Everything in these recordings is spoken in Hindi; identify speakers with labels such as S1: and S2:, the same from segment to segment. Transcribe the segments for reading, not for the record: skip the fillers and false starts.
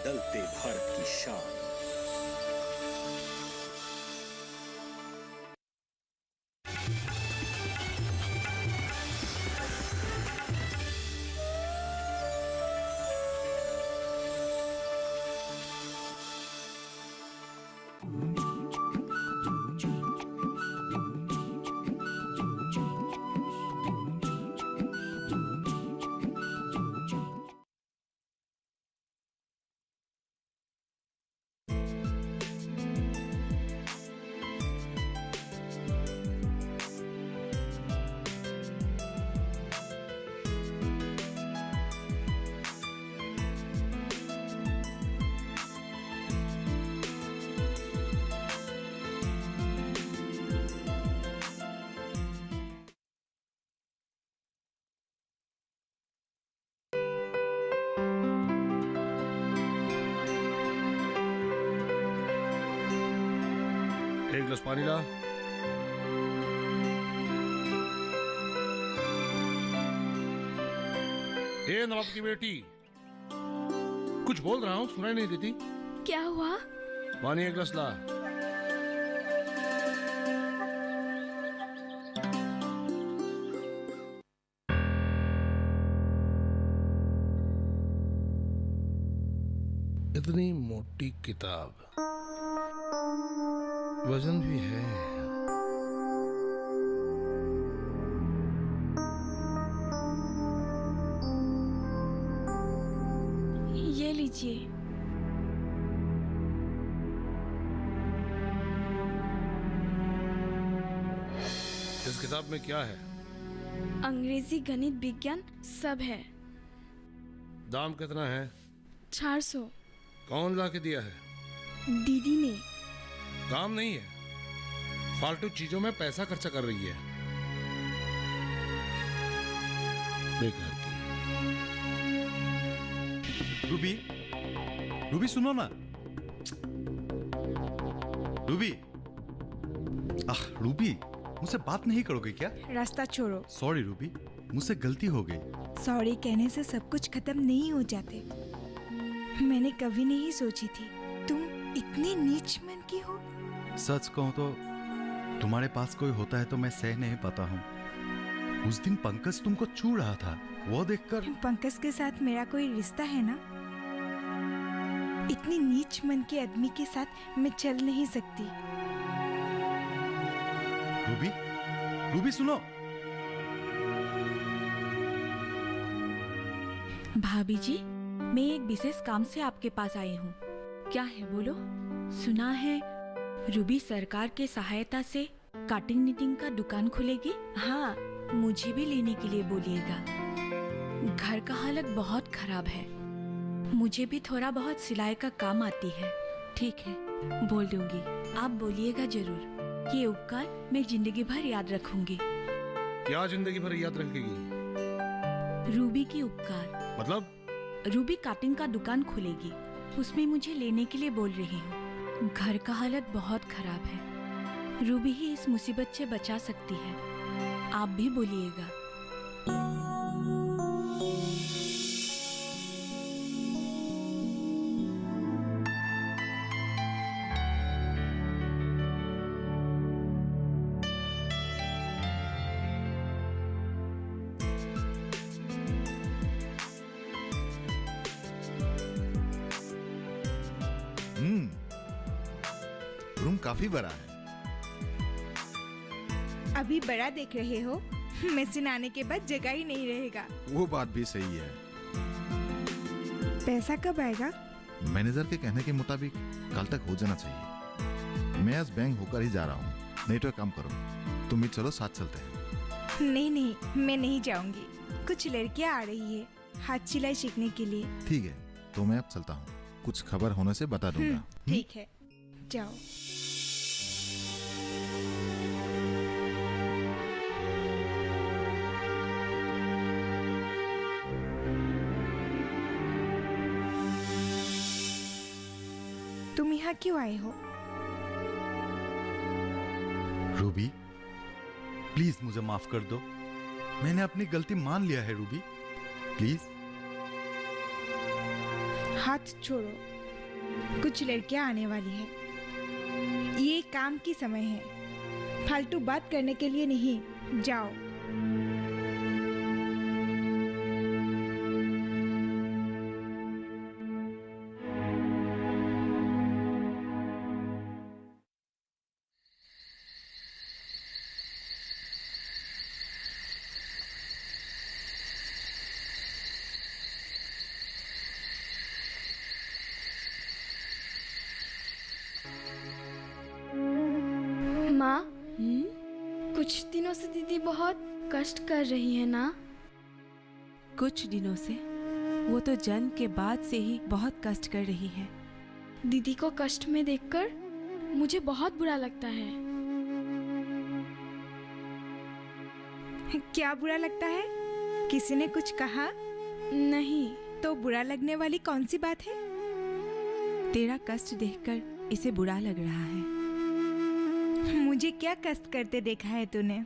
S1: बदलते भारत की शान।
S2: एक गिलास पानी ला। ए नवाब की बेटी, कुछ बोल रहा हूँ, सुनाई नहीं देती?
S3: क्या हुआ?
S2: पानी एक गिलास ला। इतनी मोटी किताब, वजन भी है।
S3: ये लीजिए।
S2: इस किताब में क्या है?
S3: अंग्रेजी, गणित, विज्ञान सब है।
S2: दाम कितना है?
S3: 400।
S2: कौन ला के दिया है?
S3: दीदी ने।
S2: काम नहीं है, फालतू चीजों में पैसा खर्चा कर रही है, बेकार की।
S4: रूबी, रूबी सुनो ना। रूबी, रूबी, मुझसे बात नहीं करोगे क्या?
S5: रास्ता छोड़ो।
S4: सॉरी रूबी, मुझसे गलती हो गई।
S5: सॉरी कहने से सब कुछ खत्म नहीं हो जाते। मैंने कभी नहीं सोची थी तुम इतने नीच मन की हो।
S4: सच कहूं तो तुम्हारे पास कोई होता है तो मैं सह नहीं पाता हूँ। उस दिन पंकज तुमको छू रहा था, वो देखकर।
S5: पंकज के साथ मेरा कोई रिश्ता है ना। इतनी नीच मन के आदमी के साथ मैं चल नहीं सकती।
S4: रूबी, रूबी सुनो।
S6: भाभी जी, मैं एक विशेष काम से आपके पास आई हूँ। क्या है बोलो? सुना है रूबी सरकार के सहायता से कटिंग निटिंग का दुकान खुलेगी। हाँ, मुझे भी लेने के लिए बोलिएगा। घर का हालत बहुत खराब है, मुझे भी थोड़ा बहुत सिलाई का काम आती है। ठीक है, बोल दूंगी। आप बोलिएगा जरूर। ये उपकार मैं जिंदगी भर याद रखूंगी।
S2: क्या जिंदगी भर याद रखेगी?
S6: रूबी की उपकार।
S2: मतलब?
S6: रूबी कटिंग का दुकान खुलेगी, उसमें मुझे लेने के लिए बोल रही हूँ। घर का हालत बहुत खराब है, रूबी ही इस मुसीबत से बचा सकती है। आप भी बोलिएगा।
S4: रूम काफी बड़ा है।
S5: अभी बड़ा देख रहे हो, मशीन आने के बाद जगह ही नहीं रहेगा।
S7: वो बात भी सही है।
S5: पैसा कब आएगा?
S7: मैनेजर के कहने के मुताबिक कल तक हो जाना चाहिए। मैं आज बैंक होकर ही जा रहा हूँ। नहीं तो एक काम करो, तुम भी चलो, साथ चलते हैं।
S5: नहीं नहीं, मैं नहीं जाऊंगी। कुछ लड़कियां आ रही है हाथ सिलाई सीखने के लिए।
S7: ठीक है, तो मैं अब चलता हूँ। कुछ खबर होने से बता दूंगा।
S5: ठीक है, जाओ। तुम यहाँ क्यों आए हो?
S4: रूबी, प्लीज मुझे माफ कर दो। मैंने अपनी गलती मान लिया है रूबी, प्लीज।
S5: हाथ छोड़ो, कुछ लड़कियां आने वाली है। ये काम की समय है, फालतू बात करने के लिए नहीं। जाओ।
S3: माँ, कुछ दिनों से दीदी बहुत कष्ट कर रही है ना?
S6: कुछ दिनों से? वो तो जन्म के बाद से ही बहुत कष्ट कर रही है।
S3: दीदी को कष्ट में देखकर मुझे बहुत बुरा लगता है।
S5: क्या बुरा लगता है? किसी ने कुछ कहा?
S3: नहीं।
S5: तो बुरा लगने वाली कौन सी बात है?
S6: तेरा कष्ट देखकर इसे बुरा लग रहा है।
S5: मुझे क्या कष्ट करते देखा है तूने?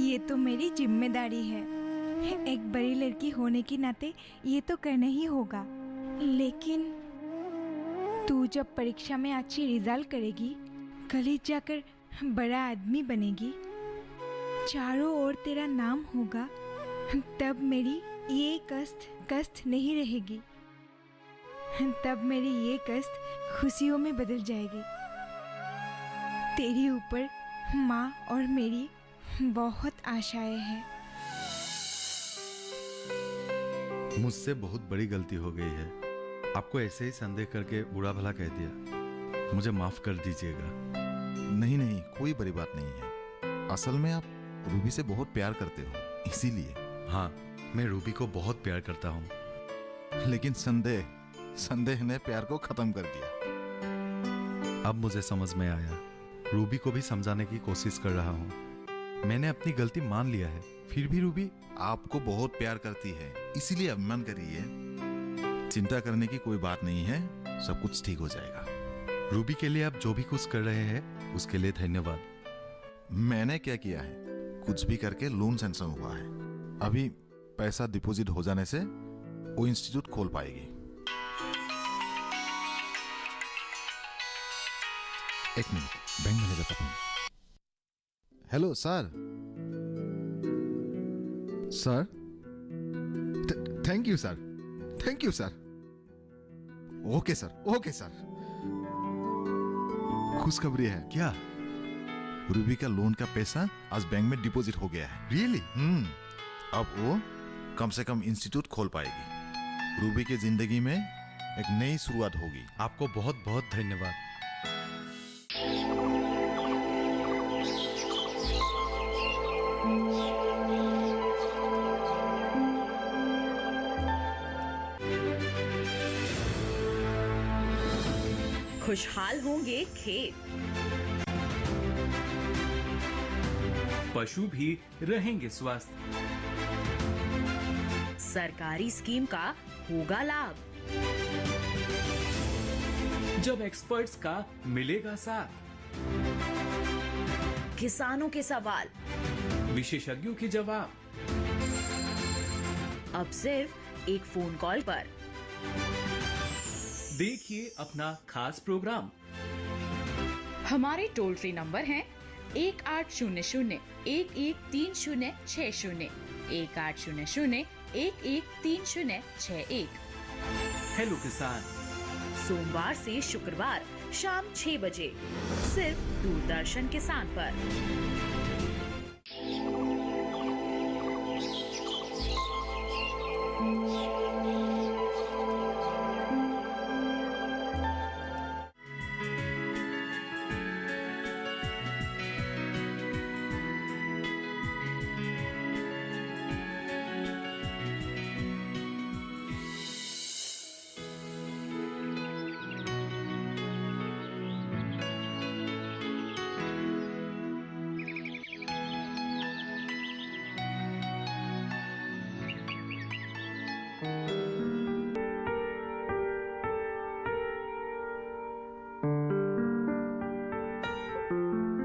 S5: ये तो मेरी जिम्मेदारी है। एक बड़ी लड़की होने के नाते ये तो करना ही होगा।
S3: लेकिन
S5: तू जब परीक्षा में अच्छी रिजल्ट करेगी, कॉलेज जाकर बड़ा आदमी बनेगी, चारों ओर तेरा नाम होगा, तब मेरी ये कष्ट नहीं रहेगी। तब मेरी ये कष्ट खुशियों में बदल जाएगी। तेरे ऊपर माँ और मेरी बहुत आशाएं हैं।
S4: मुझसे बहुत बड़ी गलती हो गई है। आपको ऐसे ही संदेह करके बुरा भला कह दिया। मुझे माफ कर दीजिएगा।
S7: नहीं नहीं, कोई बड़ी बात नहीं है। असल में आप रूबी से बहुत प्यार करते हो, इसीलिए।
S4: हाँ, मैं रूबी को बहुत प्यार करता हूँ।
S7: लेकिन संदेह ने प्यार को खत्म कर दिया।
S4: अब मुझे समझ में आया। रूबी को भी समझाने की कोशिश कर रहा हूँ। मैंने अपनी गलती मान लिया है, फिर भी रूबी
S7: आपको बहुत प्यार करती है, इसीलिए अभिमान करिए। चिंता करने की कोई बात नहीं है, सब कुछ ठीक हो जाएगा।
S4: रूबी के लिए आप जो भी कुछ कर रहे हैं उसके लिए धन्यवाद।
S7: मैंने क्या किया है? कुछ भी करके लोन सैंक्शन हुआ है। अभी पैसा डिपॉजिट हो जाने से वो इंस्टीट्यूट खोल पाएगी। एक मिनट, बैंक मैनेजर का phone. Hello sir. Sir, thank you sir, thank you sir. Okay sir, okay sir. खुशखबरी है।
S4: क्या?
S7: रूबी का लोन का पैसा आज बैंक में डिपॉजिट हो गया है।
S4: रियली?
S7: अब वो कम से कम इंस्टीट्यूट खोल पाएगी। रूबी की जिंदगी में एक नई शुरुआत होगी।
S4: आपको बहुत बहुत धन्यवाद।
S8: खुशहाल होंगे खेत,
S1: पशु भी रहेंगे स्वस्थ।
S8: सरकारी स्कीम का होगा लाभ,
S1: जब एक्सपर्ट्स का मिलेगा साथ,
S8: किसानों के सवाल
S1: विशेषज्ञों के जवाब,
S8: अब सिर्फ एक फोन कॉल पर।
S1: देखिए अपना खास प्रोग्राम।
S9: हमारे टोल फ्री नंबर हैं 1800-113060, 1800-113061।
S1: हेलो किसान,
S8: सोमवार से शुक्रवार शाम 6 बजे सिर्फ दूरदर्शन किसान पर।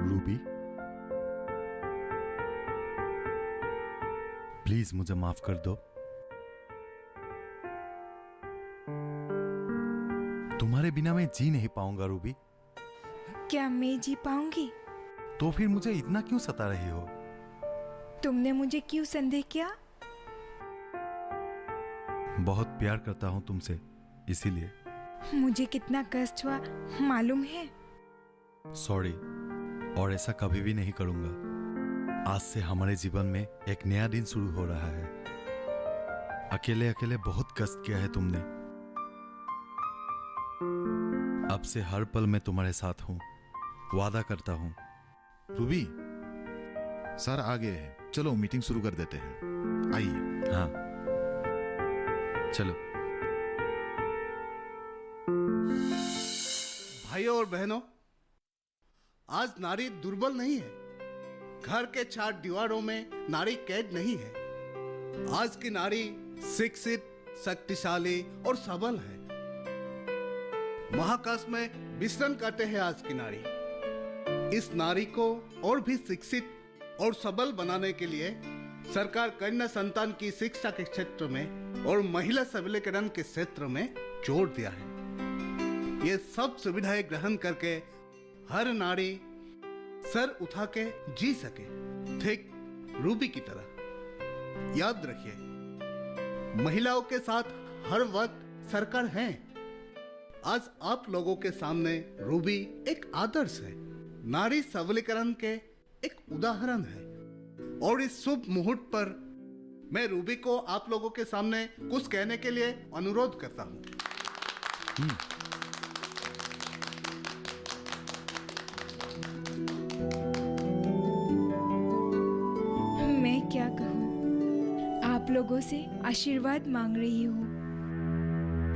S4: रूबी, प्लीज मुझे माफ कर दो। तुम्हारे बिना मैं जी नहीं पाऊंगा रूबी।
S5: क्या मैं जी पाऊंगी?
S4: तो फिर मुझे इतना क्यों सता रही हो?
S5: तुमने मुझे क्यों संदेह किया?
S4: बहुत प्यार करता हूं तुमसे, इसीलिए।
S5: मुझे कितना कष्ट हुआ मालूम है?
S4: सॉरी, और ऐसा कभी भी नहीं करूंगा। आज से हमारे जीवन में एक नया दिन शुरू हो रहा है। अकेले अकेले बहुत कष्ट किया है तुमने। अब से हर पल मैं तुम्हारे साथ हूं, वादा करता हूं।
S7: रूबी, सर आ गए हैं, चलो मीटिंग शुरू कर देते हैं, आइए।
S4: हाँ, चलो।
S10: भाइयों और बहनों, आज नारी दुर्बल नहीं है। घर के 4 दीवारों में नारी कैद नहीं है। आज की नारी शिक्षित, शक्तिशाली और सबल है। महाकाश में विचरण करते हैं आज की नारी। इस नारी को और भी शिक्षित और सबल बनाने के लिए सरकार कन्या संतान की शिक्षा के क्षेत्र में और महिला सबलीकरण के क्षेत्र में जोर दिया है। ये सब सुविधाएं ग्रहण करके हर नारी सर उठा के जी सके, ठीक रूबी की तरह। याद रखिए, महिलाओं के साथ हर वक्त सरकार है। आज आप लोगों के सामने रूबी एक आदर्श है, नारी सबलीकरण के एक उदाहरण है। और इस शुभ मुहूर्त पर मैं रूबी को आप लोगों के सामने कुछ कहने के लिए अनुरोध करता हूं।
S5: मैं क्या कहूँ, आप लोगों से आशीर्वाद मांग रही हूँ।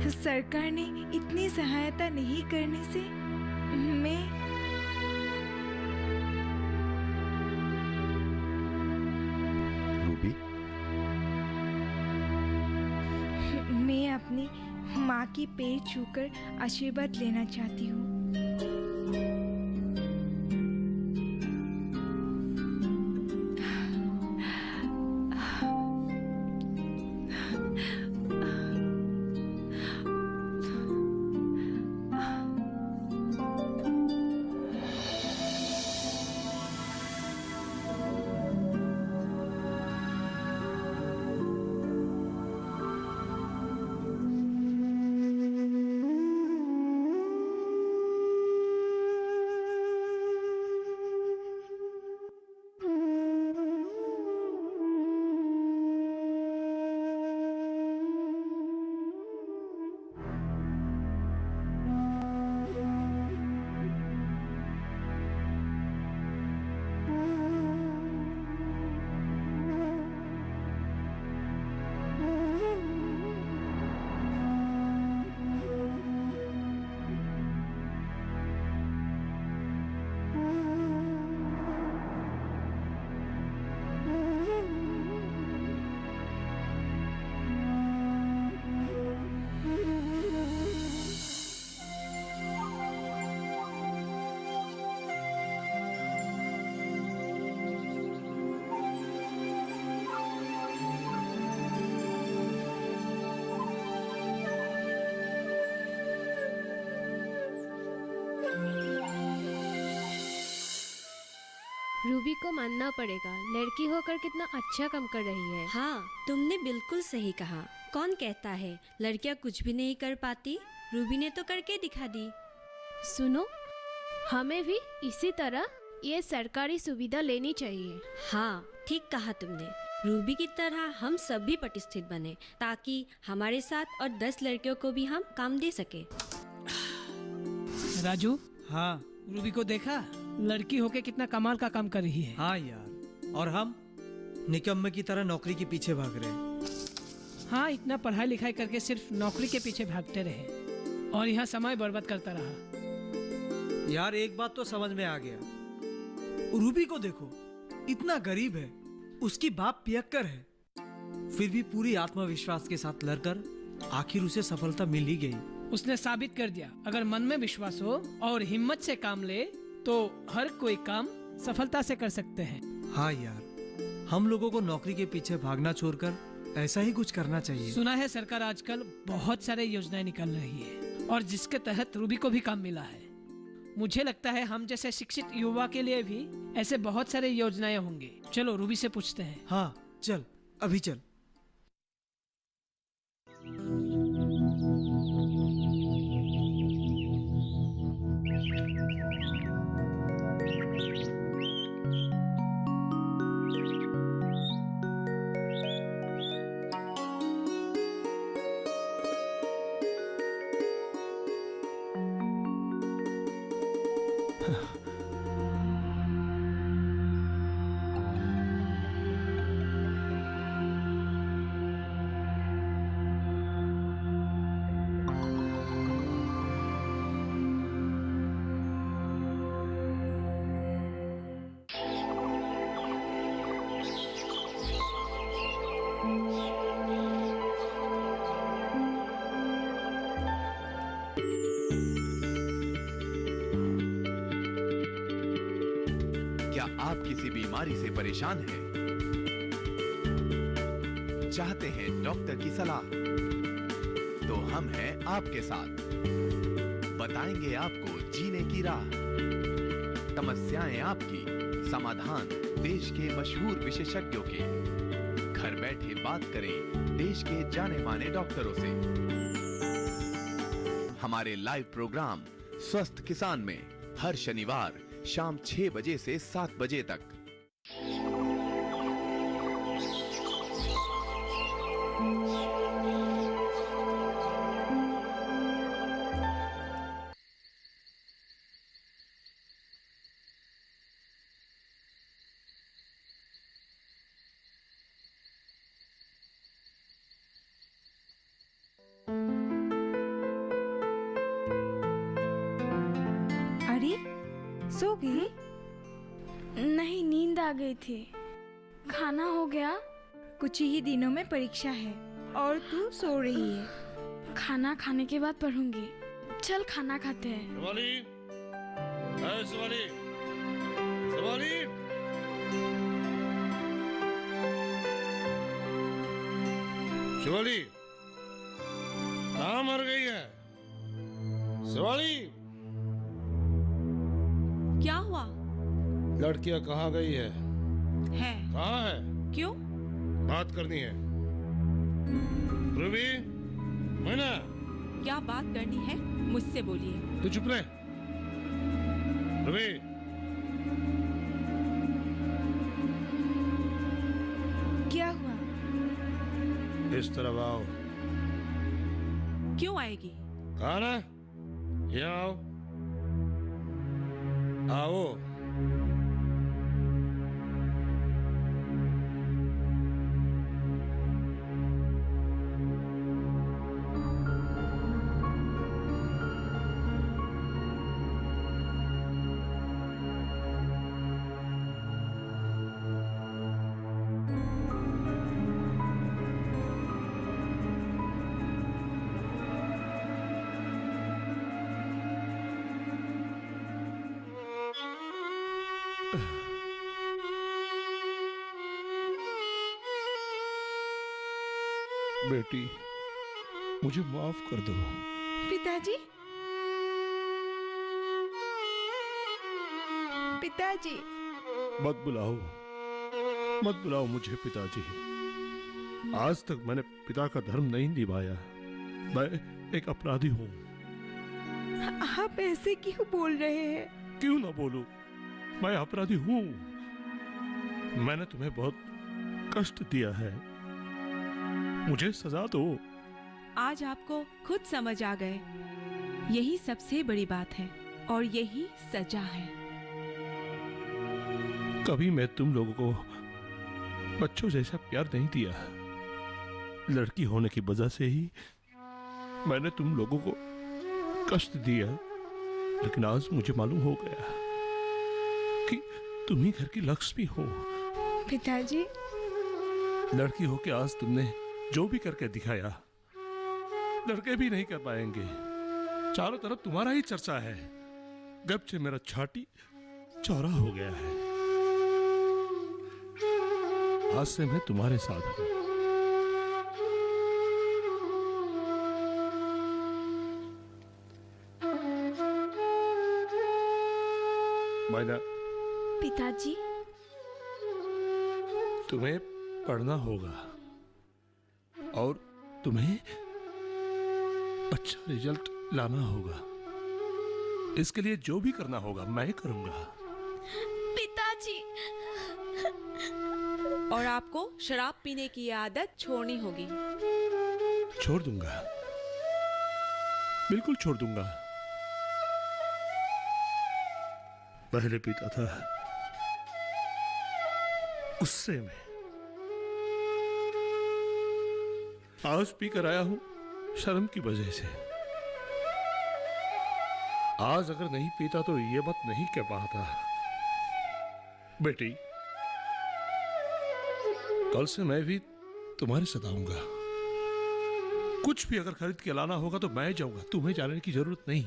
S5: सरकार ने इतनी सहायता नहीं करने से मैं
S4: रूबी,
S5: अपनी माँ की पैर छूकर आशीर्वाद लेना चाहती हूँ।
S11: रूबी को मानना पड़ेगा, लड़की होकर कितना अच्छा काम कर रही है।
S12: हाँ, तुमने बिल्कुल सही कहा। कौन कहता है लड़कियां कुछ भी नहीं कर पाती? रूबी ने तो करके दिखा दी।
S11: सुनो, हमें भी इसी तरह ये सरकारी सुविधा लेनी चाहिए।
S12: हाँ, ठीक कहा तुमने। रूबी की तरह हम सब भी प्रतिष्ठित बने, ताकि हमारे साथ और 10 लड़कियों को भी हम काम दे सके।
S13: राजू, हाँ, रूबी को देखा? लड़की होके कितना कमाल का काम कर रही है।
S14: हाँ यार, और हम निकम्मे की तरह नौकरी के पीछे भाग रहे हैं।
S13: हाँ, इतना पढ़ाई लिखाई करके सिर्फ नौकरी के पीछे भागते रहे और यहाँ समय बर्बाद करता रहा।
S14: यार, एक बात तो समझ में आ गया, रूबी को देखो, इतना गरीब है, उसकी बाप पियक्कर है, फिर भी पूरी आत्मविश्वास के साथ लड़कर आखिर उसे सफलता मिल ही गई।
S13: उसने साबित कर दिया, अगर मन में विश्वास हो और हिम्मत से काम ले तो हर कोई काम सफलता से कर सकते हैं।
S14: हाँ यार, हम लोगों को नौकरी के पीछे भागना छोड़कर ऐसा ही कुछ करना चाहिए।
S13: सुना है सरकार आजकल बहुत सारे योजनाएं निकाल रही है। और जिसके तहत रूबी को भी काम मिला है। मुझे लगता है हम जैसे शिक्षित युवा के लिए भी ऐसे बहुत सारे योजनाएं होंगे। चलो रूबी से पूछते हैं।
S14: हाँ चल, अभी चल।
S15: क्या आप किसी बीमारी से परेशान हैं? चाहते हैं डॉक्टर की सलाह? तो हम हैं आपके साथ। बताएंगे आपको जीने की राह। समस्याएं आपकी, समाधान देश के मशहूर विशेषज्ञों के। घर बैठे बात करें देश के जाने माने डॉक्टरों से। हमारे लाइव प्रोग्राम स्वस्थ किसान में हर शनिवार शाम 6 बजे से 7 बजे तक।
S5: अरे सो गई?
S3: नहीं, नींद आ गई थी। खाना हो गया?
S5: कुछ ही दिनों में परीक्षा है और तू सो रही है।
S3: खाना खाने के बाद पढ़ूंगी। चल खाना खाते हैं।
S2: शिवाली, अरे शिवाली, शिवाली, शिवाली, कहाँ मर गई है? शिवाली,
S6: क्या हुआ?
S2: लड़कियां कहाँ गई है? कहाँ है?
S6: क्यों?
S2: बात करनी है। रूबी, मैना,
S6: क्या बात करनी है? मुझसे बोलिए।
S2: तू चुप रहे। रूबी,
S5: क्या हुआ?
S2: इस तरफ आओ।
S6: क्यों आएगी?
S2: कहा ना, यहाँ आओ। आओ। बेटी, मुझे माफ कर दो।
S5: पिताजी, पिताजी,
S2: मत बुलाओ, मत बुलाओ मुझे पिताजी। आज तक मैंने पिता का धर्म नहीं निभाया। मैं एक अपराधी हूँ।
S5: आप ऐसे क्यों बोल रहे हैं?
S2: क्यों ना बोलूं? मैं अपराधी हूँ। मैंने तुम्हें बहुत कष्ट दिया है। मुझे सजा दो।
S6: आज आपको खुद समझ आ गए। यही सबसे बड़ी बात है और यही सजा है।
S2: कभी मैं तुम लोगों को बच्चों जैसा प्यार नहीं दिया। लड़की होने की वजह से ही मैंने तुम लोगों को कष्ट दिया। लेकिन आज मुझे मालूम हो गया कि तुम ही घर की लक्ष्मी हो।
S5: पिताजी,
S2: लड़की हो के आज तुमने जो भी करके दिखाया, लड़के भी नहीं कर पाएंगे। चारों तरफ तुम्हारा ही चर्चा है। जब से मेरा छाती चौड़ा हो गया है, आज से मैं तुम्हारे साथ हूं। मायना,
S3: पिताजी।
S2: तुम्हें पढ़ना होगा और तुम्हें अच्छा रिजल्ट लाना होगा। इसके लिए जो भी करना होगा मैं करूंगा।
S3: पिताजी।
S6: और आपको शराब पीने की आदत छोड़नी होगी।
S2: छोड़ दूंगा, बिल्कुल छोड़ दूंगा। पहले पीता था, उससे मैं आज पी कर आया हूं शर्म की वजह से। आज अगर नहीं पीता तो ये बात नहीं कह पाता। बेटी, कल से मैं भी तुम्हारे साथ आऊंगा। कुछ भी अगर खरीद के लाना होगा तो मैं जाऊंगा, तुम्हें जाने की जरूरत नहीं।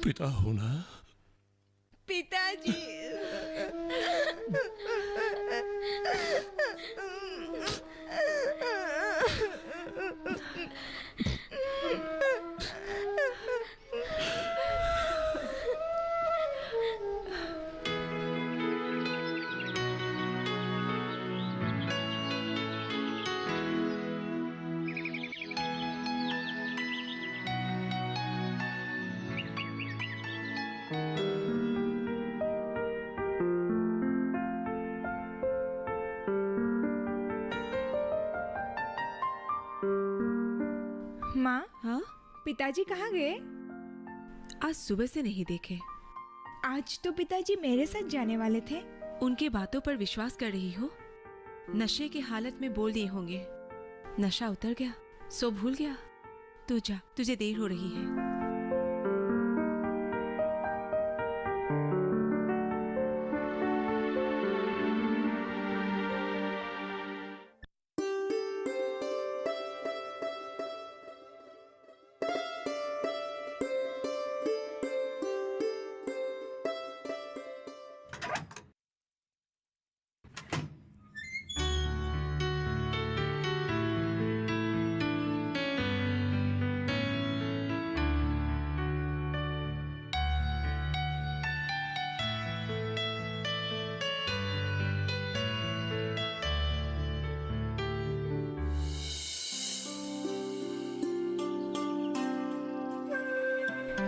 S2: पिता हो ना?
S5: पिताजी। माँ,
S6: हाँ?
S5: पिताजी कहाँ गए?
S6: आज सुबह से नहीं देखे।
S5: आज तो पिताजी मेरे साथ जाने वाले थे।
S6: उनके बातों पर विश्वास कर रही हो? नशे की हालत में बोल दिए होंगे। नशा उतर गया सो भूल गया। तू जा, तुझे देर हो रही है।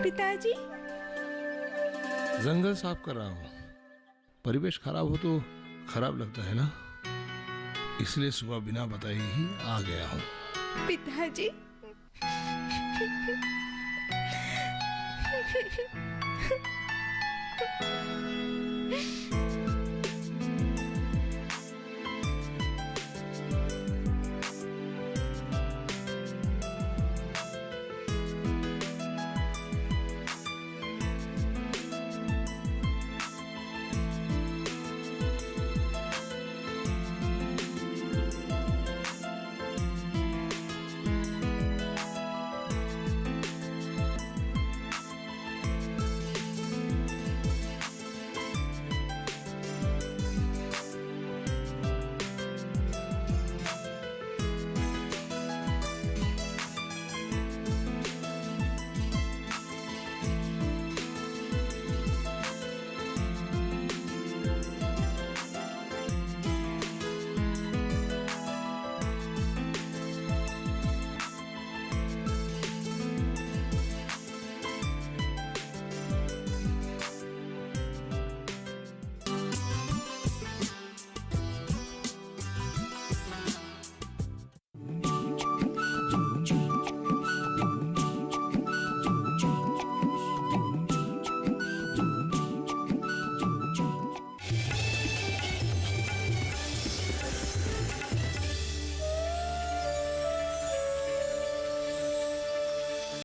S5: पिताजी।
S2: जंगल साफ कर रहा हूं। परिवेश खराब हो तो खराब लगता है ना, इसलिए सुबह बिना बताए ही आ गया हूं।
S5: पिताजी।